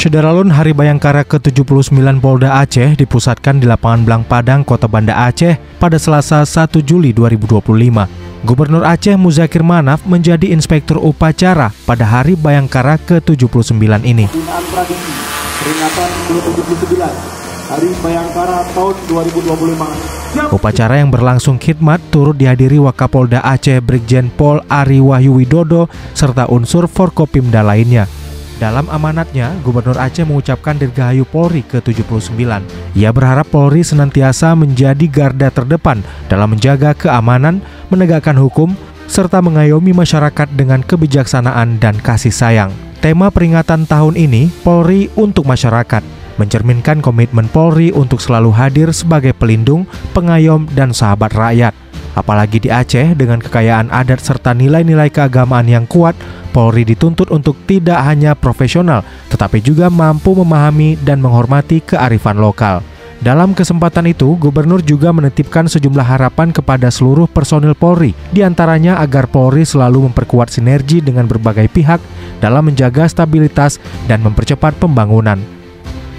Syederalun Hari Bayangkara ke-79 Polda Aceh dipusatkan di Lapangan Blang Padang, Kota Banda Aceh pada Selasa 1 Juli 2025. Gubernur Aceh Muzakir Manaf menjadi inspektur upacara pada Hari Bayangkara ke-79 ini. Pembinaan tradisi peringatan ke-79 Hari Bayangkara tahun 2025. Upacara yang berlangsung khidmat turut dihadiri Wakapolda Aceh Brigjen Pol Ari Wahyu Widodo serta unsur Forkopimda lainnya. Dalam amanatnya, Gubernur Aceh mengucapkan Dirgahayu Polri ke-79. Ia berharap Polri senantiasa menjadi garda terdepan dalam menjaga keamanan, menegakkan hukum, serta mengayomi masyarakat dengan kebijaksanaan dan kasih sayang. Tema peringatan tahun ini, Polri untuk Masyarakat, mencerminkan komitmen Polri untuk selalu hadir sebagai pelindung, pengayom, dan sahabat rakyat. Apalagi di Aceh dengan kekayaan adat serta nilai-nilai keagamaan yang kuat, Polri dituntut untuk tidak hanya profesional, tetapi juga mampu memahami dan menghormati kearifan lokal. Dalam kesempatan itu, Gubernur juga menitipkan sejumlah harapan kepada seluruh personil Polri, diantaranya agar Polri selalu memperkuat sinergi dengan berbagai pihak dalam menjaga stabilitas dan mempercepat pembangunan.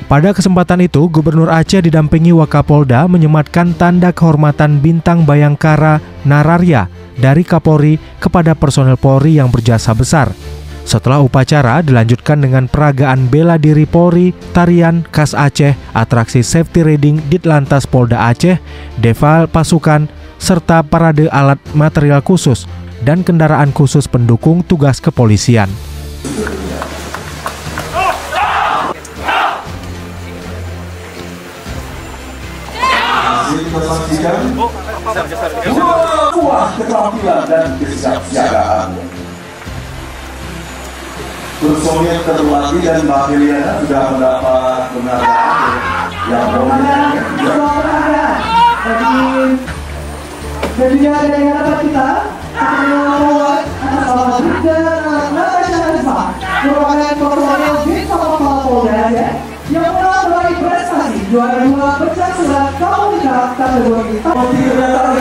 Pada kesempatan itu, Gubernur Aceh didampingi Wakapolda menyematkan tanda kehormatan Bintang Bayangkara Nararya dari Kapolri kepada personel Polri yang berjasa besar. Setelah upacara dilanjutkan dengan peragaan bela diri Polri, tarian khas Aceh, atraksi safety riding Ditlantas Polda Aceh, defal pasukan, serta parade alat material khusus dan kendaraan khusus pendukung tugas kepolisian. Memastikan buah keterampilan dan kesiapsiagaan. Personil terlatih dan Mbak sudah mendapat penghargaan yang jadi dari hadapan kita merawat salah merupakan personil Bintang Polda Aceh yang telah meraih prestasi juara 2 pencaksilat komunitas kategori Panggilan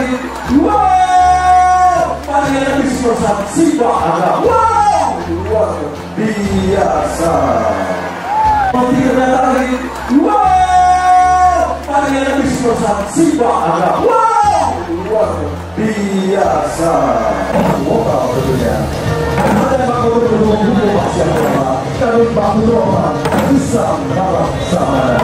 Bismillah Sipa Agam. Luar biasa. Panggilan Bismillah Sipa Agam. Luar biasa. Semoga tentunya ada bangun berdua siapa kami bangun bisa dalam sama.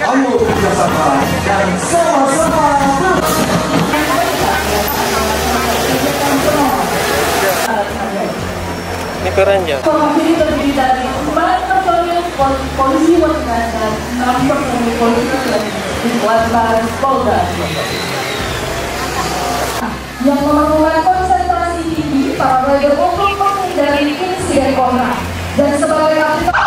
Ayo bersama dan sama-sama. Ini keren ya. Formasi ini terdiri dari 4 personil polisi wanita dan 6 personil polisi wanita Polda yang melakukan konsentrasi tinggi para rider untuk menghindari insiden kontak dan sebagai aktivitas.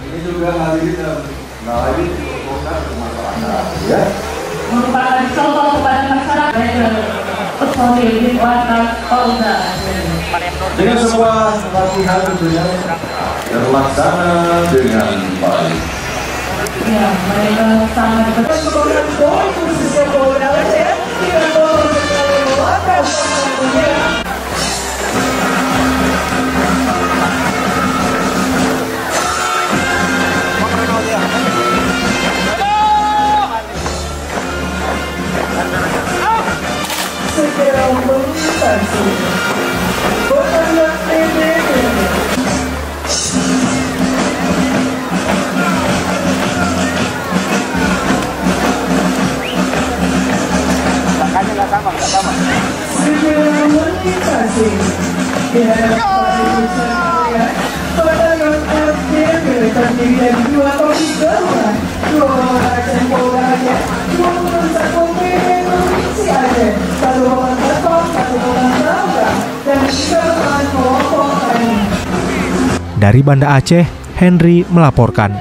Ini juga hadirin dan melalui masyarakat, ya. Merupakan contoh kepada masyarakat personil di wanita Polda. Dengan sebuah latihan tentunya terlaksana dengan baik. Ya, mereka sangat berkenan khususnya Polda Aceh dengan segera melintasi pertanyaan ini. Segera melintasi pertanyaan FDB terdiri dari 2 topik gabungan, 2 Aceh Polda Aceh, 2 Pusat Pemimpin Provinsi Aceh, 1 Bapak Ketua, 1 Bapak Bangga, dan 3 kelompok lain. Dari Banda Aceh, Henry melaporkan.